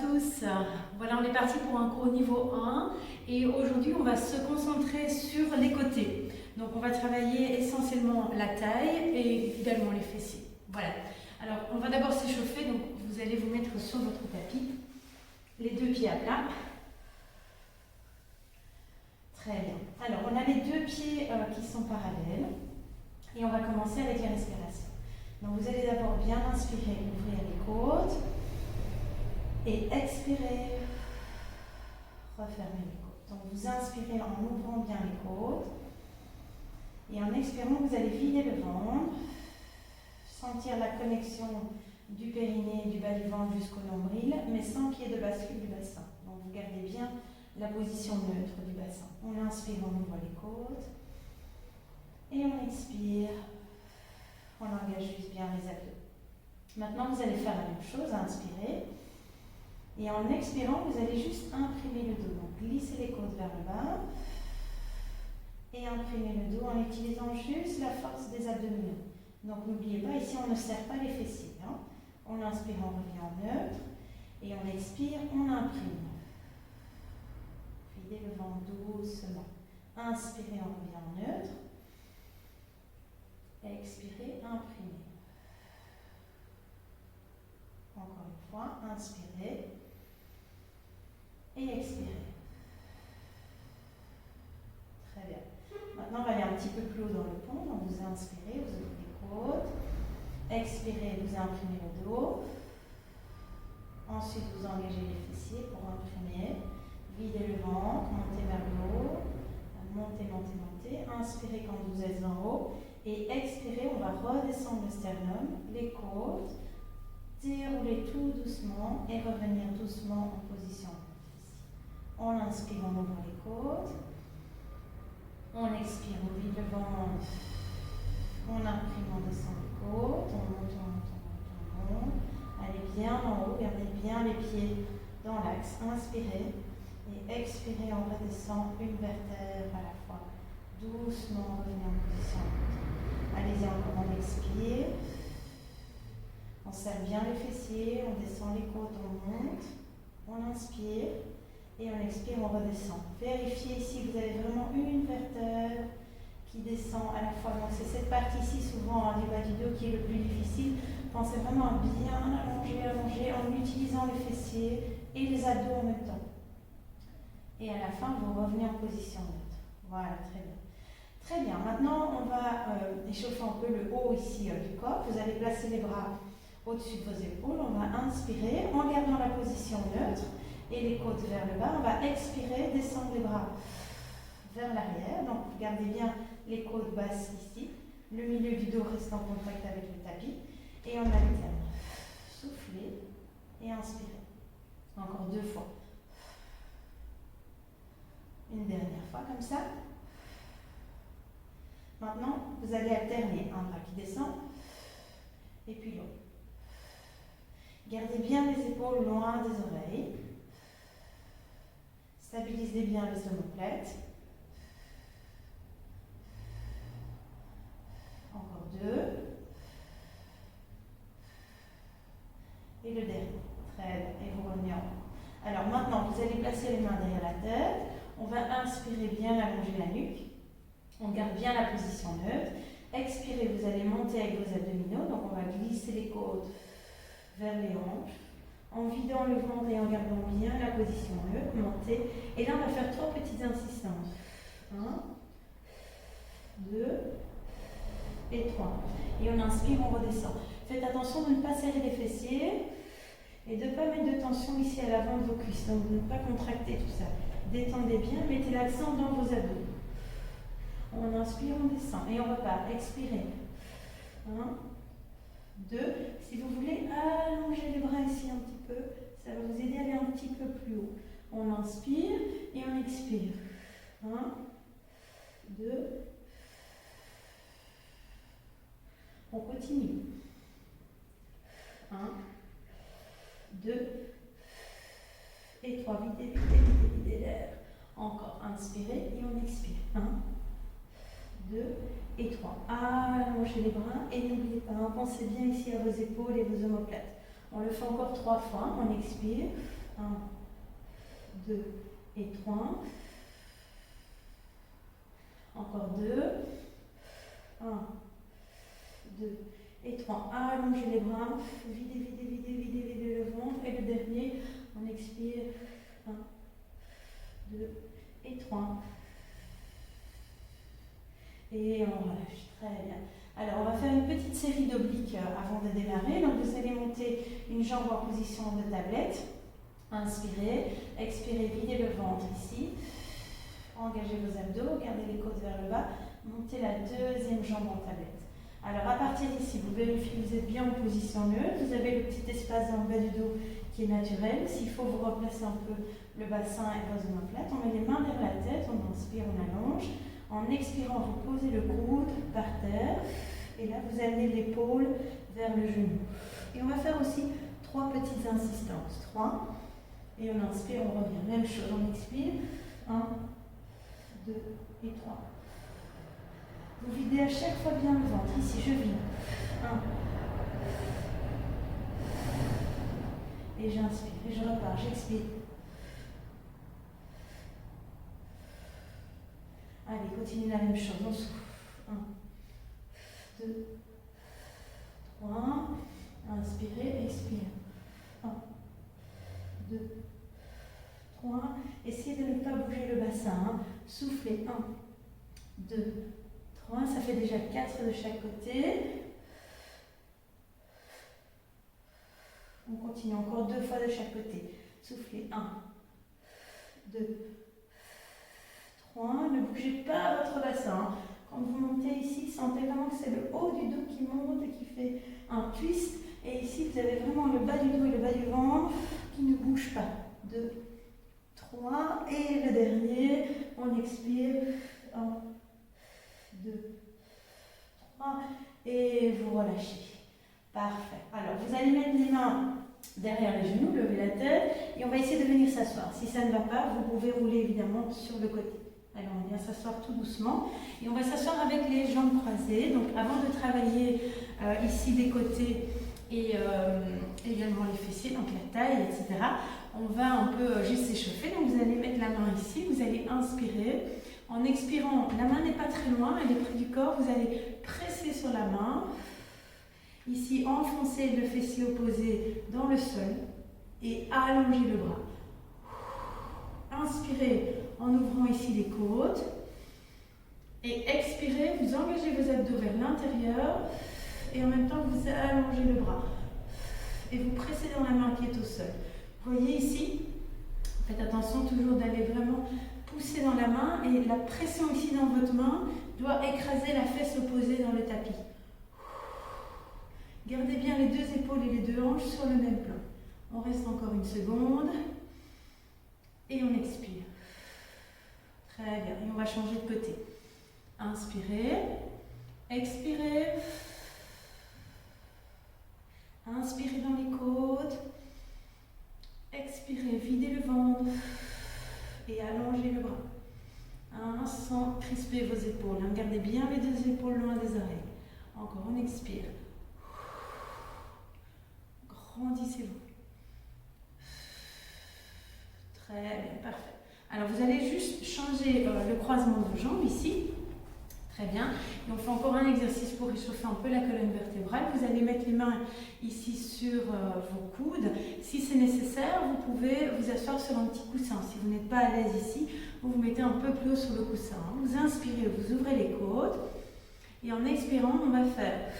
tous. Voilà, on est parti pour un cours niveau 1 et aujourd'hui on va se concentrer sur les côtés. Donc on va travailler essentiellement la taille et également les fessiers. Voilà. Alors on va d'abord s'échauffer, donc vous allez vous mettre sur votre tapis, les deux pieds à plat. Très bien. Alors on a les deux pieds qui sont parallèles et on va commencer avec les respirations. Donc vous allez d'abord bien inspirer, ouvrir les côtes. Et expirez, refermez les côtes. Donc vous inspirez en ouvrant bien les côtes. Et en expirant, vous allez vider le ventre, sentir la connexion du périnée et du bas du ventre jusqu'au nombril, mais sans qu'il y ait de bascule du bassin. Donc vous gardez bien la position neutre du bassin. On inspire, on ouvre les côtes. Et on expire, on engage juste bien les abdos. Maintenant, vous allez faire la même chose, inspirez. Et en expirant, vous allez juste imprimer le dos. Donc, glissez les côtes vers le bas. Et imprimez le dos en utilisant juste la force des abdominaux. Donc, n'oubliez pas, ici, on ne serre pas les fessiers. Hein. On inspire, on revient en neutre. Et on expire, on imprime. Videz le ventre doucement. Inspirez, on revient en neutre. Expirez, imprimez. Encore une fois, inspirez. Et expirez. Très bien. Maintenant, on va aller un petit peu plus haut dans le pont. Donc, vous inspirez, vous ouvrez les côtes. Expirez, vous imprimez le dos. Ensuite, vous engagez les fessiers pour imprimer. Videz le ventre, montez vers le haut. Montez, montez, montez. Inspirez quand vous êtes en haut. Et expirez, on va redescendre le sternum, les côtes. Déroulez tout doucement et revenir doucement en position. On inspire, on ouvre les côtes. On expire, on vide le ventre. On imprime, on descend les côtes. On monte, on monte, on monte, on monte. Allez bien en haut, gardez bien les pieds dans l'axe. Inspirez et expirez, on redescend une vertèbre à la fois. Doucement, revenez en position. Allez-y encore, on expire. On serre bien les fessiers, on descend les côtes, on monte. On inspire. Et on expire, on redescend. Vérifiez si vous avez vraiment une vertèbre qui descend à la fois. Donc c'est cette partie-ci, souvent du bas du dos, qui est le plus difficile. Pensez vraiment à bien allonger en utilisant les fessiers et les abdos en même temps. Et à la fin, vous revenez en position neutre. Voilà, très bien. Très bien. Maintenant, on va échauffer un peu le haut ici du corps. Vous allez placer les bras au-dessus de vos épaules. On va inspirer en gardant la position neutre. Et les côtes vers le bas, on va expirer, descendre les bras vers l'arrière. Donc, gardez bien les côtes basses ici. Le milieu du dos reste en contact avec le tapis. Et on alterne. Soufflez et inspirez. Encore 2 fois. Une dernière fois, comme ça. Maintenant, vous allez alterner un bras qui descend et puis l'autre. Gardez bien les épaules loin des oreilles. Stabilisez bien les omoplates. Encore 2. Et le dernier. Très bien. Et vous revenez en haut. Alors maintenant, vous allez placer les mains derrière la tête. On va inspirer, bien allonger la nuque. On garde bien la position neutre. Expirez, vous allez monter avec vos abdominaux. Donc on va glisser les côtes vers les hanches. En vidant le ventre et en gardant bien la position neutre, montez. Et là, on va faire 3 petites insistances. 1, 2 et 3. Et on inspire, on redescend. Faites attention de ne pas serrer les fessiers et de ne pas mettre de tension ici à l'avant de vos cuisses. Donc, de ne pas contracter tout ça. Détendez bien, mettez l'accent dans vos abdos. On inspire, on descend. Et on repart. Expirez. 1, 2. Si vous voulez allonger les bras ici un petit peu, ça va vous aider à aller un petit peu plus haut. On inspire et on expire. 1, 2. On continue. 1, 2 et 3. Videz l'air. Encore. Inspirez et on expire. 1, 2 et 3. Allongez les bras et n'oubliez pas, pensez bien ici à vos épaules et vos omoplates. On le fait encore 3 fois. On expire. 1, 2 et 3. Encore 2. 1, 2 et 3. Allongez les bras. Videz, videz, videz, videz, videz le ventre. Et le dernier, on expire. 1, 2 et 3. Et on relâche. Très bien. Alors, on va faire une petite série d'obliques avant de démarrer. Donc, vous allez monter une jambe en position de tablette. Inspirez, expirez, videz le ventre ici. Engagez vos abdos, gardez les côtes vers le bas. Montez la deuxième jambe en tablette. Alors, à partir d'ici, vous vérifiez que vous êtes bien en position neutre. Vous avez le petit espace dans le bas du dos qui est naturel. S'il faut, vous replacez un peu le bassin et vos omoplates. On met les mains vers la tête, on inspire, on allonge. En expirant, vous posez le coude par terre. Et là, vous amenez l'épaule vers le genou. Et on va faire aussi 3 petites insistances. 3. Et on inspire, on revient. Même chose, on expire. 1, 2 et 3. Vous videz à chaque fois bien le ventre. Ici, je vide. 1. Et j'inspire. Et je repars. J'expire. Allez, continuez la même chose. On souffle. 1, 2, 3. Inspirez, expire. 1, 2, 3. Essayez de ne pas bouger le bassin. Soufflez. 1, 2, 3. Ça fait déjà 4 de chaque côté. On continue encore 2 fois de chaque côté. Soufflez. 1, 2, 3. Ne bougez pas votre bassin. Quand vous montez ici, sentez vraiment que c'est le haut du dos qui monte et qui fait un twist. Et ici, vous avez vraiment le bas du dos et le bas du ventre qui ne bougent pas. 2, 3. Et le dernier, on expire. 1, 2, 3. Et vous relâchez. Parfait. Alors, vous allez mettre les mains derrière les genoux, lever la tête. Et on va essayer de venir s'asseoir. Si ça ne va pas, vous pouvez rouler évidemment sur le côté. Alors, on vient s'asseoir tout doucement. Et on va s'asseoir avec les jambes croisées. Donc, avant de travailler ici des côtés et également les fessiers, donc la taille, etc., on va un peu juste s'échauffer. Donc, vous allez mettre la main ici. Vous allez inspirer. En expirant, la main n'est pas très loin, elle est près du corps. Vous allez presser sur la main. Ici, enfoncez le fessier opposé dans le sol et allongez le bras. Inspirez en ouvrant ici les côtes. Et expirez, vous engagez vos abdos vers l'intérieur. Et en même temps, vous allongez le bras. Et vous pressez dans la main qui est au sol. Vous voyez ici, faites attention toujours d'aller vraiment pousser dans la main. Et la pression ici dans votre main doit écraser la fesse opposée dans le tapis. Gardez bien les 2 épaules et les 2 hanches sur le même plan. On reste encore une seconde. Et on expire. Très bien. Et on va changer de côté. Inspirez. Expirez. Inspirez dans les côtes. Expirez. Videz le ventre. Et allongez le bras. Sans crisper vos épaules. Gardez bien les 2 épaules loin des oreilles. Encore, on expire. Grandissez-vous. Très bien, parfait. Alors, vous allez juste changer le croisement de vos jambes ici. Très bien. Et on fait encore un exercice pour réchauffer un peu la colonne vertébrale. Vous allez mettre les mains ici sur vos coudes. Si c'est nécessaire, vous pouvez vous asseoir sur un petit coussin. Si vous n'êtes pas à l'aise ici, vous vous mettez un peu plus haut sur le coussin. Vous inspirez, vous ouvrez les côtes. Et en expirant, on va faire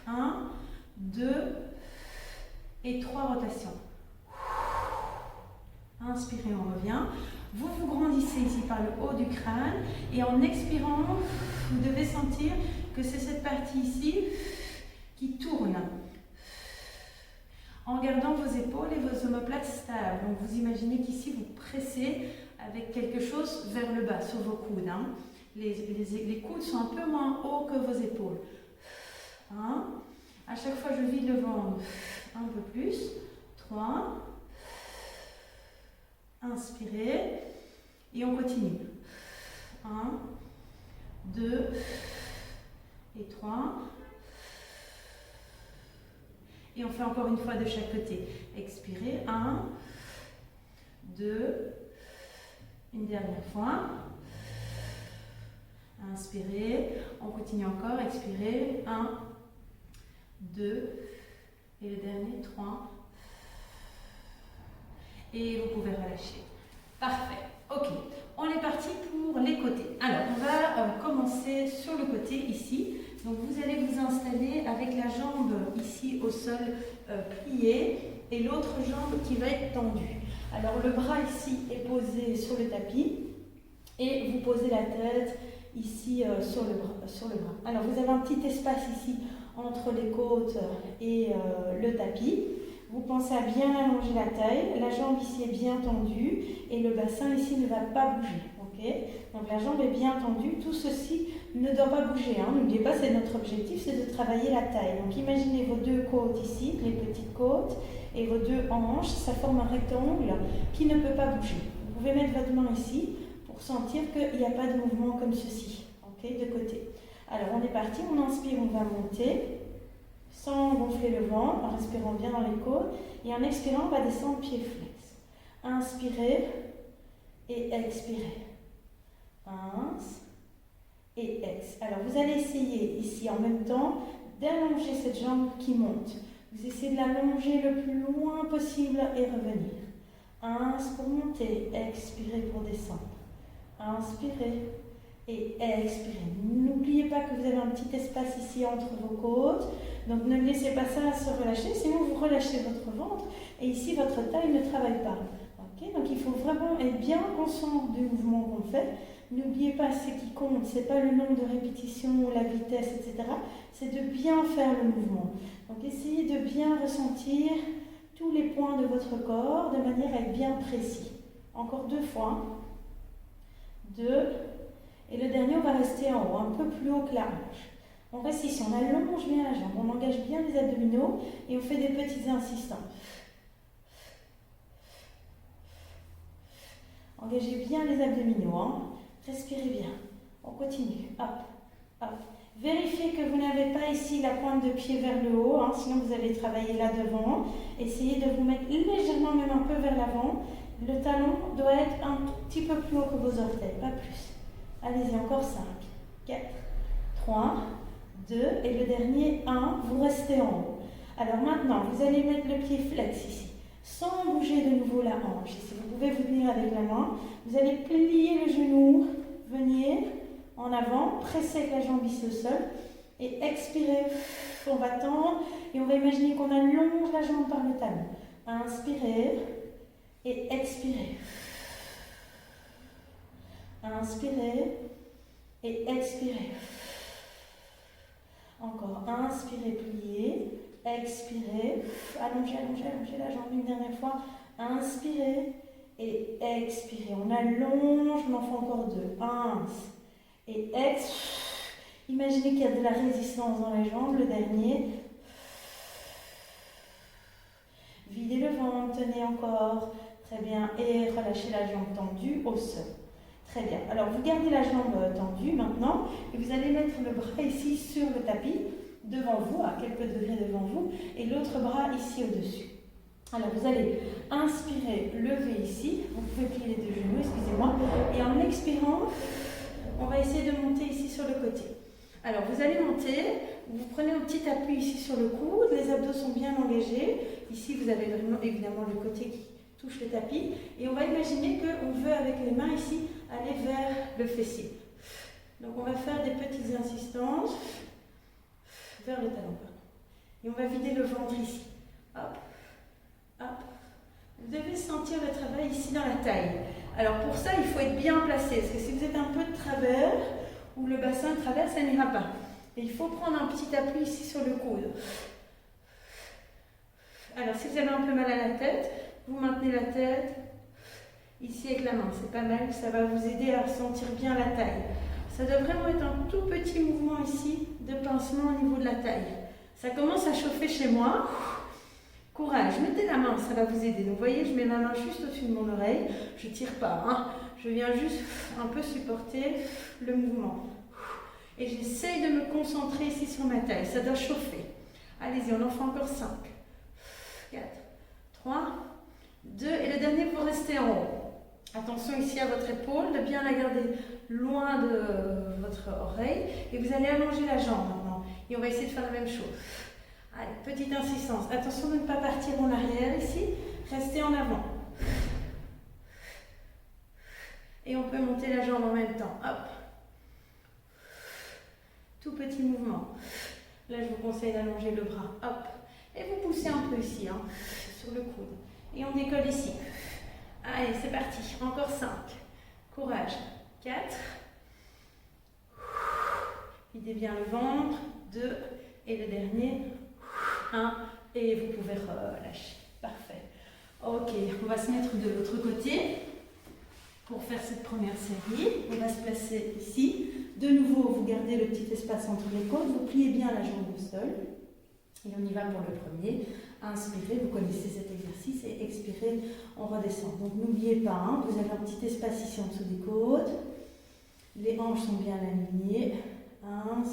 1, 2 et 3 rotations. Inspirez, on revient. Vous vous grandissez ici par le haut du crâne. Et en expirant, vous devez sentir que c'est cette partie ici qui tourne. En gardant vos épaules et vos omoplates stables. Donc vous imaginez qu'ici, vous pressez avec quelque chose vers le bas, sur vos coudes. Les coudes sont un peu moins hauts que vos épaules. À chaque fois, je vide le ventre un peu plus. 3. Inspirez. Et on continue. 1, 2 et 3. Et on fait encore une fois de chaque côté. Expirez. 1, 2. Une dernière fois. Inspirez. On continue encore. Expirez. 1, 2. Et le dernier, 3. Et vous pouvez relâcher. Parfait. Ok. On est parti pour les côtés. Alors, on va commencer sur le côté ici. Donc, vous allez vous installer avec la jambe ici au sol pliée et l'autre jambe qui va être tendue. Alors, le bras ici est posé sur le tapis et vous posez la tête ici sur le bras. Alors, vous avez un petit espace ici entre les côtes et le tapis. Vous pensez à bien allonger la taille, la jambe ici est bien tendue et le bassin ici ne va pas bouger. Okay, donc la jambe est bien tendue, tout ceci ne doit pas bouger. Hein. N'oubliez pas, c'est notre objectif, c'est de travailler la taille. Donc imaginez vos deux côtes ici, les petites côtes, et vos deux hanches, ça forme un rectangle qui ne peut pas bouger. Vous pouvez mettre votre main ici pour sentir qu'il n'y a pas de mouvement comme ceci, okay, de côté. Alors on est parti, on inspire, on va monter. Sans gonfler le ventre, en respirant bien dans les côtes. Et en expirant, on va descendre pied flex. Inspirez et expirez. Inspire et ex. Alors, vous allez essayer ici en même temps d'allonger cette jambe qui monte. Vous essayez de l'allonger le plus loin possible et revenir. Inspire pour monter, expirez pour descendre. Inspirez et expirez. N'oubliez pas que vous avez un petit espace ici entre vos côtes. Donc ne laissez pas ça se relâcher, sinon vous relâchez votre ventre et ici votre taille ne travaille pas. Okay, donc il faut vraiment être bien conscient du mouvement qu'on fait. N'oubliez pas, ce qui compte, ce n'est pas le nombre de répétitions, la vitesse, etc. C'est de bien faire le mouvement. Donc essayez de bien ressentir tous les points de votre corps de manière à être bien précis. Encore 2 fois. 2. Et le dernier, on va rester en haut, un peu plus haut que la hanche. On reste ici, on allonge bien la jambe, on engage bien les abdominaux et on fait des petites insistances. Engagez bien les abdominaux, hein. Respirez bien. On continue. Hop, hop. Vérifiez que vous n'avez pas ici la pointe de pied vers le haut, hein, sinon vous allez travailler là devant. Essayez de vous mettre légèrement, même un peu vers l'avant. Le talon doit être un tout petit peu plus haut que vos orteils, pas plus. Allez-y, encore 5, 4, 3, 2, et le dernier, 1, vous restez en haut. Alors maintenant, vous allez mettre le pied flex ici, sans bouger de nouveau la hanche. Ici, vous pouvez vous tenir avec la main. Vous allez plier le genou, venir en avant, presser avec la jambe ici au sol, et expirez. On va tendre, et on va imaginer qu'on allonge la jambe par le talon. Inspirez, et expirez. Inspirez, et expirez. Encore, inspirez, pliez, expirez, allongez, allongez, allongez la jambe une dernière fois, inspirez et expirez. On allonge, on en fait encore 2, inspire et expirez. Imaginez qu'il y a de la résistance dans les jambes, le dernier. Videz le ventre, tenez encore, très bien, et relâchez la jambe tendue au sol. Très bien. Alors, vous gardez la jambe tendue maintenant et vous allez mettre le bras ici sur le tapis, devant vous, à quelques degrés devant vous, et l'autre bras ici au-dessus. Alors, vous allez inspirer, lever ici. Vous pouvez plier les 2 genoux, excusez-moi. Et en expirant, on va essayer de monter ici sur le côté. Alors, vous allez monter, vous prenez un petit appui ici sur le coude, les abdos sont bien engagés. Ici, vous avez vraiment, évidemment, le côté qui touche le tapis. Et on va imaginer qu'on veut, avec les mains ici, aller vers le fessier. Donc on va faire des petites insistances vers le talon. Et on va vider le ventre ici. Hop, hop. Vous devez sentir le travail ici dans la taille. Alors pour ça, il faut être bien placé. Parce que si vous êtes un peu de travers, ou le bassin de travers, ça n'ira pas. Et il faut prendre un petit appui ici sur le coude. Alors si vous avez un peu mal à la tête, vous maintenez la tête ici avec la main, c'est pas mal, ça va vous aider à sentir bien la taille. Ça doit vraiment être un tout petit mouvement ici de pincement au niveau de la taille. Ça commence à chauffer chez moi. Courage, mettez la main, ça va vous aider. Donc vous voyez, je mets ma main juste au-dessus de mon oreille, je ne tire pas, hein. Je viens juste un peu supporter le mouvement. Et j'essaye de me concentrer ici sur ma taille, ça doit chauffer. Allez-y, on en fait encore 5, 4, 3, 2. Et le dernier, vous restez en haut. Attention ici à votre épaule, de bien la garder loin de votre oreille. Et vous allez allonger la jambe maintenant. Et on va essayer de faire la même chose. Allez, petite insistance. Attention de ne pas partir en arrière ici. Restez en avant. Et on peut monter la jambe en même temps. Hop. Tout petit mouvement. Là, je vous conseille d'allonger le bras. Hop. Et vous poussez un peu ici, hein, sur le coude. Et on décolle ici. Allez, c'est parti. Encore 5. Courage. 4. Videz bien le ventre. 2. Et le dernier. 1. Et vous pouvez relâcher. Parfait. Ok, on va se mettre de l'autre côté. Pour faire cette première série, on va se placer ici. De nouveau, vous gardez le petit espace entre les côtes. Vous pliez bien la jambe au sol. Et on y va pour le premier. Inspirez, vous connaissez cet exercice, et expirez, on redescend. Donc n'oubliez pas, hein, vous avez un petit espace ici en dessous des côtes. Les hanches sont bien alignées. Ins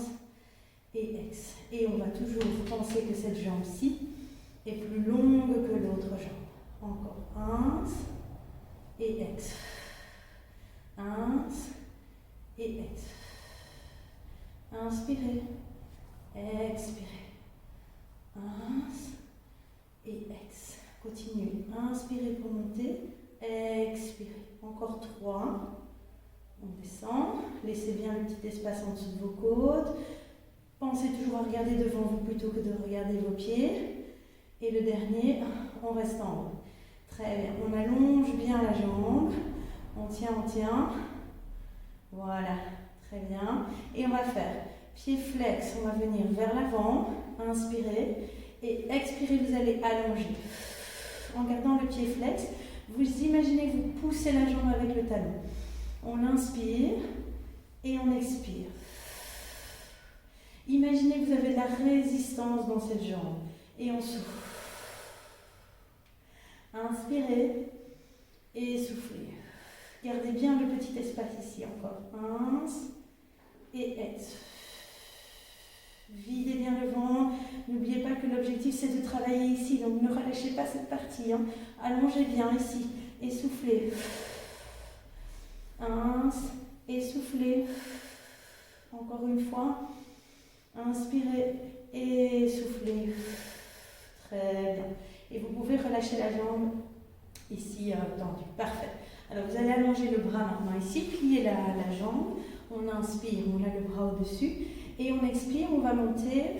et ex. Et on va toujours penser que cette jambe-ci est plus longue que l'autre jambe. Encore. Ins et ex. Ins et ex. Inspirez. Expirez. Ins et ex. Continuez. Inspirez pour monter. Expirez. Encore 3. On descend. Laissez bien le petit espace en dessous de vos côtes. Pensez toujours à regarder devant vous plutôt que de regarder vos pieds. Et le dernier, on reste en haut. Très bien. On allonge bien la jambe. On tient, on tient. Voilà. Très bien. Et on va faire pied flex. On va venir vers l'avant. Inspirez. Et expirez, vous allez allonger. En gardant le pied flex, vous imaginez que vous poussez la jambe avec le talon. On inspire et on expire. Imaginez que vous avez de la résistance dans cette jambe. Et on souffle. Inspirez et soufflez. Gardez bien le petit espace ici encore. Ins et ex. Videz bien le ventre. N'oubliez pas que l'objectif c'est de travailler ici. Donc ne relâchez pas cette partie. Hein. Allongez bien ici. Et soufflez. Ins et soufflez. Encore une fois. Inspirez et soufflez. Très bien. Et vous pouvez relâcher la jambe ici tendue. Parfait. Alors vous allez allonger le bras maintenant ici, plier la jambe. On inspire, on a le bras au-dessus. Et on expire, on va monter.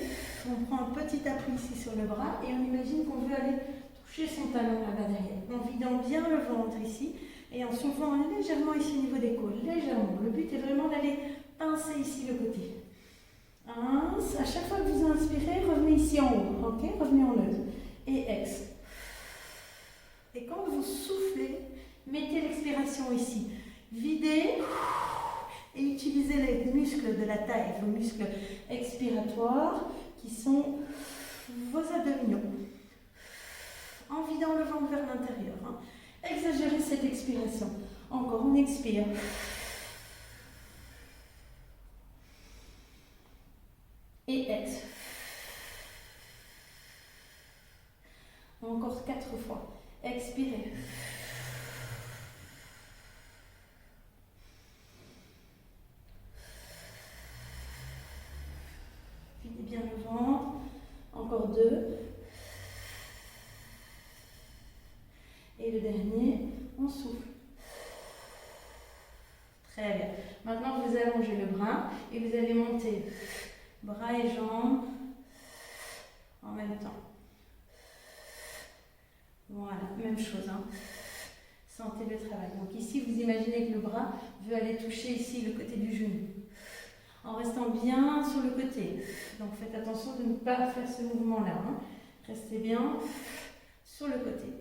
On prend un petit appui ici sur le bras et on imagine qu'on veut aller toucher son talon là-bas derrière. En vidant bien le ventre ici et en soulevant légèrement ici au niveau des côtes. Légèrement. Le but est vraiment d'aller pincer ici le côté. À chaque fois que vous inspirez, revenez ici en haut. Ok? Revenez en neutre. Et ex. Et quand vous soufflez, mettez l'expiration ici. Videz et utilisez les muscles de la taille, vos muscles expiratoires qui sont vos abdominaux. En vidant le ventre vers l'intérieur. Hein. Exagérez cette expiration. Encore, on expire. Et ex. Encore 4 fois. Expirez. Videz bien le ventre. Encore 2. Et le dernier, on souffle. Très bien. Maintenant, vous allongez le bras et vous allez monter bras et jambes en même temps. Voilà, même chose. Hein. Sentez le travail. Donc ici, vous imaginez que le bras veut aller toucher ici le côté du genou. En restant bien sur le côté. Donc faites attention de ne pas faire ce mouvement-là. Hein. Restez bien sur le côté.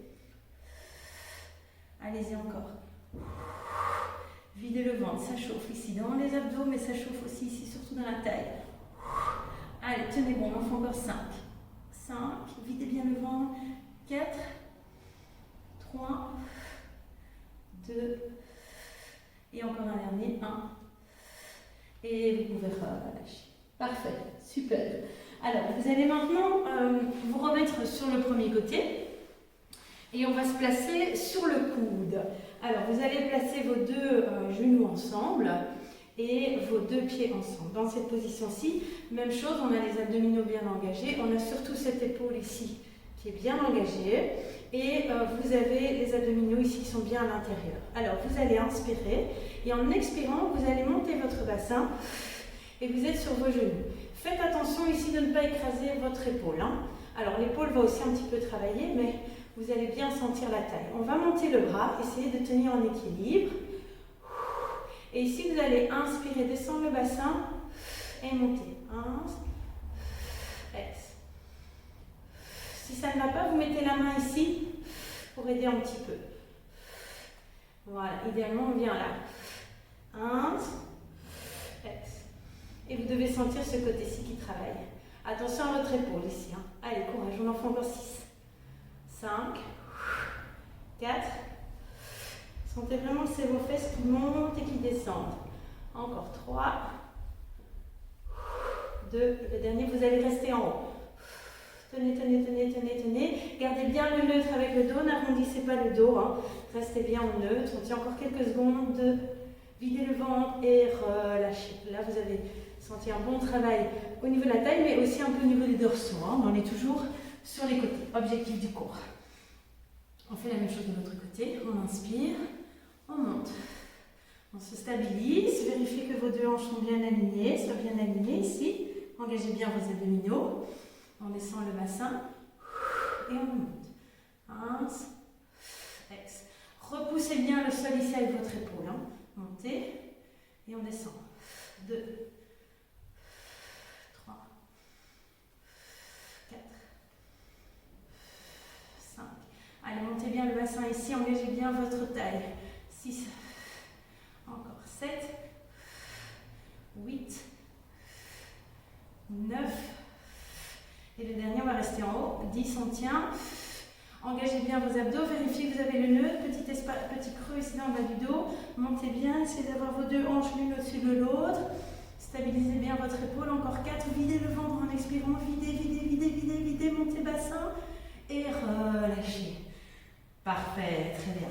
Allez-y encore. Videz le ventre, ça chauffe ici dans les abdos, mais ça chauffe aussi ici, surtout dans la taille. Allez, tenez bon, on en fait encore 5. 5, videz bien le ventre. 4, 3, 2, et encore un dernier, 1. Et vous pouvez relâcher. Parfait, super. Alors, vous allez maintenant vous remettre sur le premier côté. Et on va se placer sur le coude. Alors, vous allez placer vos deux genoux ensemble et vos deux pieds ensemble. Dans cette position-ci, même chose, on a les abdominaux bien engagés. On a surtout cette épaule ici qui est bien engagée. Et vous avez les abdominaux ici qui sont bien à l'intérieur. Alors, vous allez inspirer. Et en expirant, vous allez monter votre bassin et vous êtes sur vos genoux. Faites attention ici de ne pas écraser votre épaule. Alors, l'épaule va aussi un petit peu travailler, mais vous allez bien sentir la taille. On va monter le bras, essayez de tenir en équilibre. Et ici, vous allez inspirer, descendre le bassin et monter. Ex. Si ça ne va pas, vous mettez la main ici pour aider un petit peu. Voilà, idéalement, on vient là. Ex. Et vous devez sentir ce côté-ci qui travaille. Attention à votre épaule ici. Allez, courage, on en fait encore 6. 5, 4, sentez vraiment que c'est vos fesses qui montent et qui descendent. Encore 3, 2, le dernier, vous allez rester en haut. Tenez, tenez, tenez, tenez, tenez. Gardez bien le neutre avec le dos, n'arrondissez pas le dos. Restez bien en neutre. On tient encore quelques secondes de vider le ventre et relâcher. Là, vous avez senti un bon travail au niveau de la taille, mais aussi un peu au niveau des dorsaux. On est toujours sur les côtés, objectif du cours. On fait la même chose de l'autre côté, on inspire, on monte. On se stabilise, vérifiez que vos deux hanches sont bien alignées, soient bien alignées ici. Engagez bien vos abdominaux. On descend le bassin et on monte. Ex. Repoussez bien le sol ici avec votre épaule. Montez et on descend. 2, 3, 4, 5. Allez, montez bien le bassin ici, engagez bien votre taille. 6, encore 7, 8, 9, et le dernier, on va rester en haut. 10, on tient. Engagez bien vos abdos, vérifiez que vous avez le neutre, petit creux ici dans le bas du dos. Montez bien, essayez d'avoir vos deux hanches l'une au-dessus de l'autre. Stabilisez bien votre épaule, encore 4, videz le ventre en expirant, videz, videz, videz, videz, videz, montez bassin et relâchez. Parfait, très bien.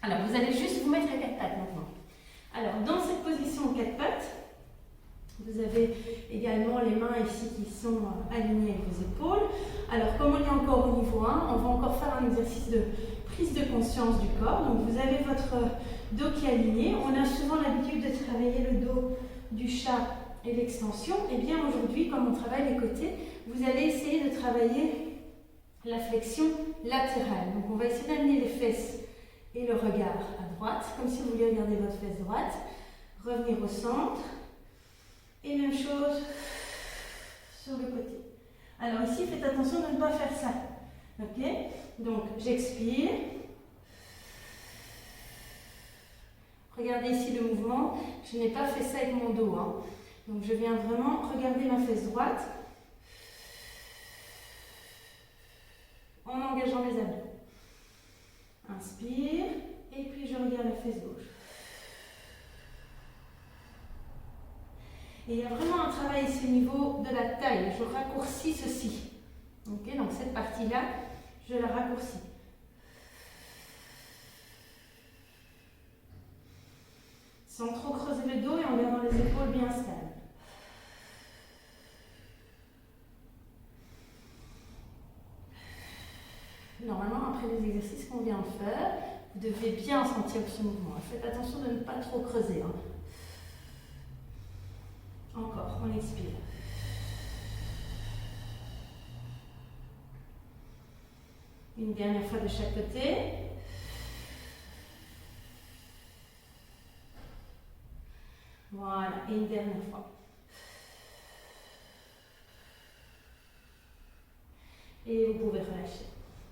Alors, vous allez juste vous mettre à 4 pattes maintenant. Alors, dans cette position 4 pattes, vous avez également les mains ici qui sont alignées avec vos épaules. Alors, comme on est encore au niveau 1, on va encore faire un exercice de prise de conscience du corps. Donc, vous avez votre dos qui est aligné. On a souvent l'habitude de travailler le dos du chat et l'extension. Et bien, aujourd'hui, comme on travaille les côtés, vous allez essayer de travailler la flexion latérale. Donc, on va essayer d'amener les fesses et le regard à droite, comme si vous vouliez regarder votre fesse droite. Revenir au centre. Et même chose sur le côté. Alors ici, faites attention de ne pas faire ça. Ok? Donc, j'expire. Regardez ici le mouvement. Je n'ai pas fait ça avec mon dos. Donc, je viens vraiment regarder ma fesse droite en engageant les abdos. Inspire. Et puis, je regarde la fesse gauche. Et il y a vraiment un travail ici au niveau de la taille. Je raccourcis ceci. Okay, donc cette partie-là, je la raccourcis. Sans trop creuser le dos et en gardant les épaules bien stables. Normalement, après les exercices qu'on vient de faire, vous devez bien sentir ce mouvement. Faites attention de ne pas trop creuser. Encore, on expire. Une dernière fois de chaque côté. Voilà, et une dernière fois. Et vous pouvez relâcher.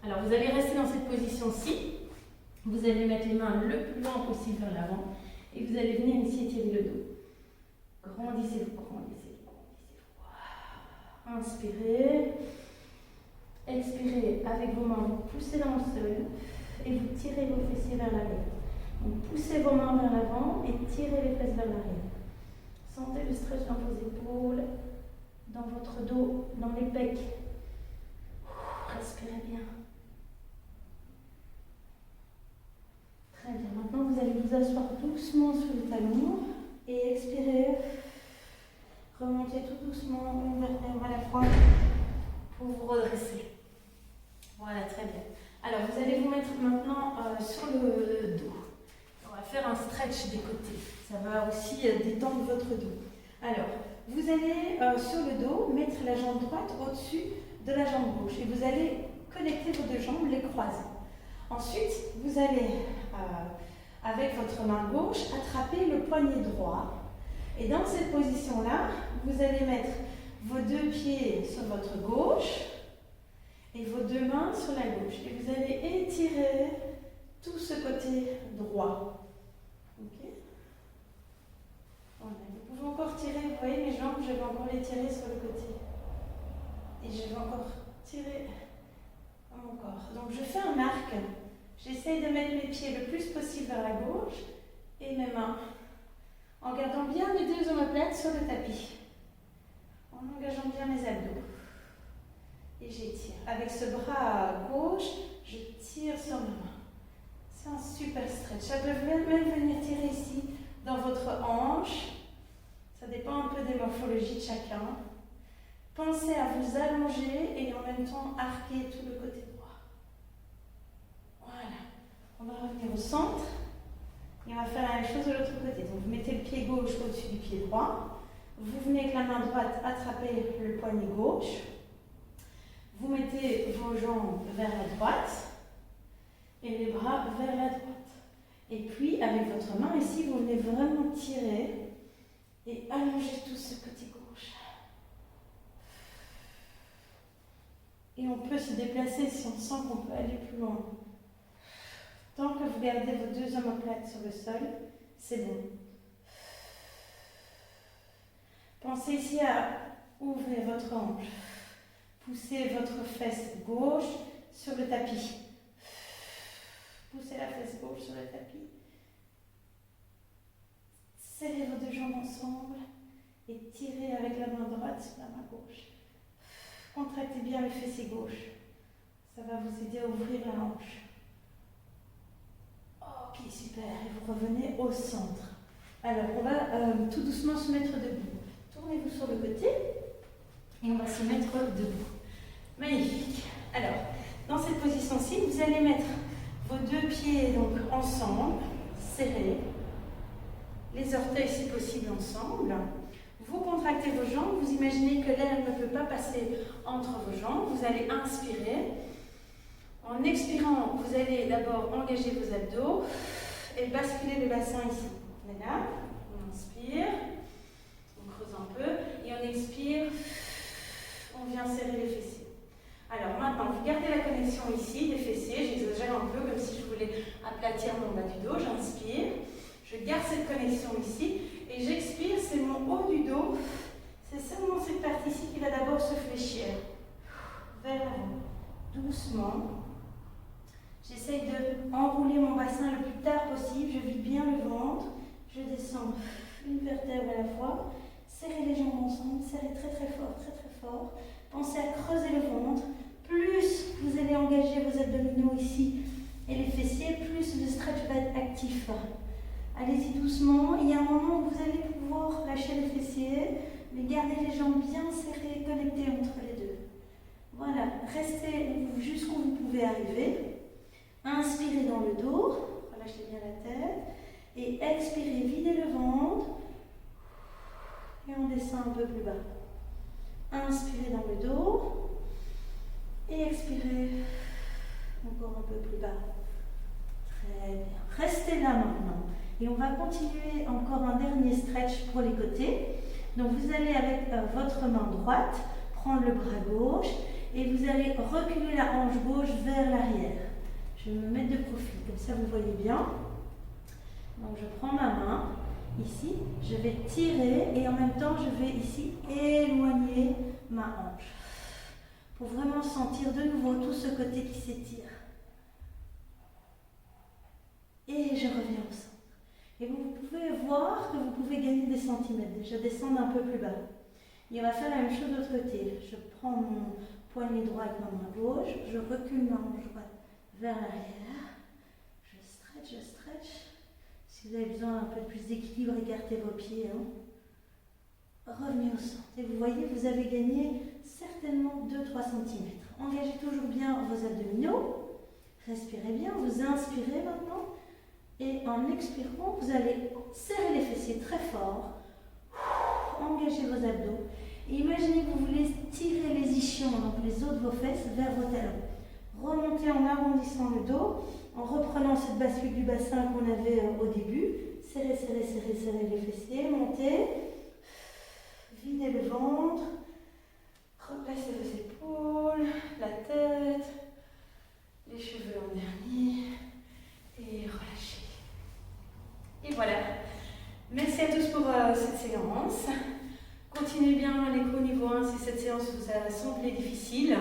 Alors, vous allez rester dans cette position-ci. Vous allez mettre les mains le plus loin possible vers l'avant. Et vous allez venir ici étirer le dos. Grandissez-vous, grandissez-vous, grandissez-vous. Inspirez. Expirez avec vos mains, vous poussez dans le sol et vous tirez vos fessiers vers l'arrière. Donc poussez vos mains vers l'avant et tirez les fesses vers l'arrière. Sentez le stretch dans vos épaules, dans votre dos, dans les pecs. Respirez bien. allez vous asseoir doucement sur le talon et expirer. Remontez tout doucement une vertèbre à la fois pour vous redresser. Voilà, très bien. Alors, vous allez vous mettre maintenant sur le dos. On va faire un stretch des côtés. Ça va aussi détendre votre dos. Alors, vous allez sur le dos mettre la jambe droite au-dessus de la jambe gauche et vous allez connecter vos deux jambes, les croiser. Ensuite, vous allez, avec votre main gauche, attraper le poignet droit. Et dans cette position-là, vous allez mettre vos deux pieds sur votre gauche et vos deux mains sur la gauche. Et vous allez étirer tout ce côté droit. Ok? Voilà. Vous pouvez encore tirer, vous voyez mes jambes, je vais encore les tirer sur le côté. Et je vais encore tirer mon corps. Donc je fais un arc. J'essaye de mettre mes pieds le plus possible vers la gauche et mes mains. En gardant bien mes deux omoplates sur le tapis. En engageant bien mes abdos. Et j'étire. Avec ce bras gauche, je tire sur ma main. C'est un super stretch. Ça peut même venir tirer ici, dans votre hanche. Ça dépend un peu des morphologies de chacun. Pensez à vous allonger et en même temps arquer tout le côté droit. Voilà. On va revenir au centre. Et on va faire la même chose de l'autre côté. Donc vous mettez le pied gauche au-dessus du pied droit. Vous venez avec la main droite attraper le poignet gauche. Vous mettez vos jambes vers la droite et les bras vers la droite. Et puis avec votre main ici, vous venez vraiment tirer et allonger tout ce côté gauche. Et on peut se déplacer si on sent qu'on peut aller plus loin. Tant que vous gardez vos deux omoplates sur le sol, c'est bon. Pensez ici à ouvrir votre hanche. Poussez votre fesse gauche sur le tapis. Poussez la fesse gauche sur le tapis. Serrez vos deux jambes ensemble et tirez avec la main droite sur la main gauche. Contractez bien le fessier gauche. Ça va vous aider à ouvrir la hanche. Ok, super. Et vous revenez au centre. Alors, on va tout doucement se mettre debout. Tournez-vous sur le côté et on va se mettre debout. Magnifique. Alors, dans cette position-ci, vous allez mettre vos deux pieds donc ensemble, serrés, les orteils si possible ensemble. Vous contractez vos jambes, vous imaginez que l'air ne peut pas passer entre vos jambes. Vous allez inspirer. En expirant, vous allez d'abord engager vos abdos et basculer le bassin ici. On est là, on inspire, on creuse un peu et on expire, on vient serrer les fessiers. Alors maintenant, vous gardez la connexion ici des fessiers, j'exagère un peu comme si je voulais aplatir mon bas du dos, j'inspire, je garde cette connexion ici et j'expire, c'est mon haut du dos, c'est seulement cette partie-ci qui va d'abord se fléchir vers l'avant, doucement. J'essaye de enrouler mon bassin le plus tard possible, je vide bien le ventre, je descends une vertèbre à la fois, serrez les jambes ensemble, serrez très très fort, très très fort. Pensez à creuser le ventre, plus vous allez engager vos abdominaux ici et les fessiers, plus le stretch va être actif. Allez-y doucement, il y a un moment où vous allez pouvoir lâcher les fessiers, mais gardez les jambes bien serrées, connectées entre les deux. Voilà, restez jusqu'où vous pouvez arriver. Inspirez dans le dos, relâchez bien la tête, et expirez, videz le ventre, et on descend un peu plus bas. Inspirez dans le dos, et expirez encore un peu plus bas. Très bien. Restez là maintenant, et on va continuer encore un dernier stretch pour les côtés. Donc vous allez avec votre main droite prendre le bras gauche, et vous allez reculer la hanche gauche vers l'arrière. Je vais me mettre de profil, comme ça vous voyez bien. Donc je prends ma main, ici, je vais tirer et en même temps je vais ici éloigner ma hanche. Pour vraiment sentir de nouveau tout ce côté qui s'étire. Et je reviens au centre. Et vous pouvez voir que vous pouvez gagner des centimètres, déjà descendre un peu plus bas. Et on va faire la même chose de l'autre côté. Je prends mon poignet droit avec ma main gauche, je recule ma hanche droite vers l'arrière, je stretch, Si vous avez besoin d'un peu plus d'équilibre, écartez vos pieds. Revenez au centre. Et vous voyez, vous avez gagné certainement 2-3 cm. Engagez toujours bien vos abdominaux. Respirez bien. Vous inspirez maintenant. Et en expirant, vous allez serrer les fessiers très fort. Engagez vos abdos. Et imaginez que vous voulez tirer les ischions, donc les os de vos fesses, vers vos talons. Remontez en arrondissant le dos, en reprenant cette bascule du bassin qu'on avait au début. Serrez, serrez, serrez, serrez les fessiers. Montez. Videz le ventre. Replacez vos épaules, la tête, les cheveux en dernier. Et relâchez. Et voilà. Merci à tous pour cette séance. Continuez bien l'écho niveau 1 si cette séance vous a semblé difficile.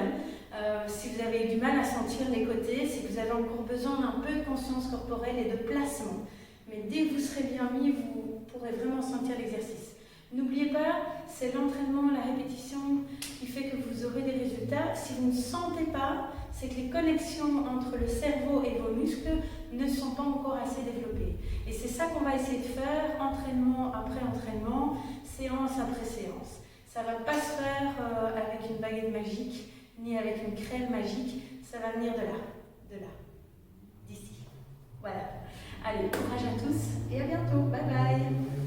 Si vous avez eu du mal à sentir les côtés, si vous avez encore besoin d'un peu de conscience corporelle et de placement. Mais dès que vous serez bien mis, vous pourrez vraiment sentir l'exercice. N'oubliez pas, c'est l'entraînement, la répétition qui fait que vous aurez des résultats. Si vous ne sentez pas, c'est que les connexions entre le cerveau et vos muscles ne sont pas encore assez développées. Et c'est ça qu'on va essayer de faire, entraînement après entraînement, séance après séance. Ça ne va pas se faire avec une baguette magique, ni avec une crème magique, ça va venir de là, d'ici. Voilà. Allez, courage à tous et à bientôt. Bye bye.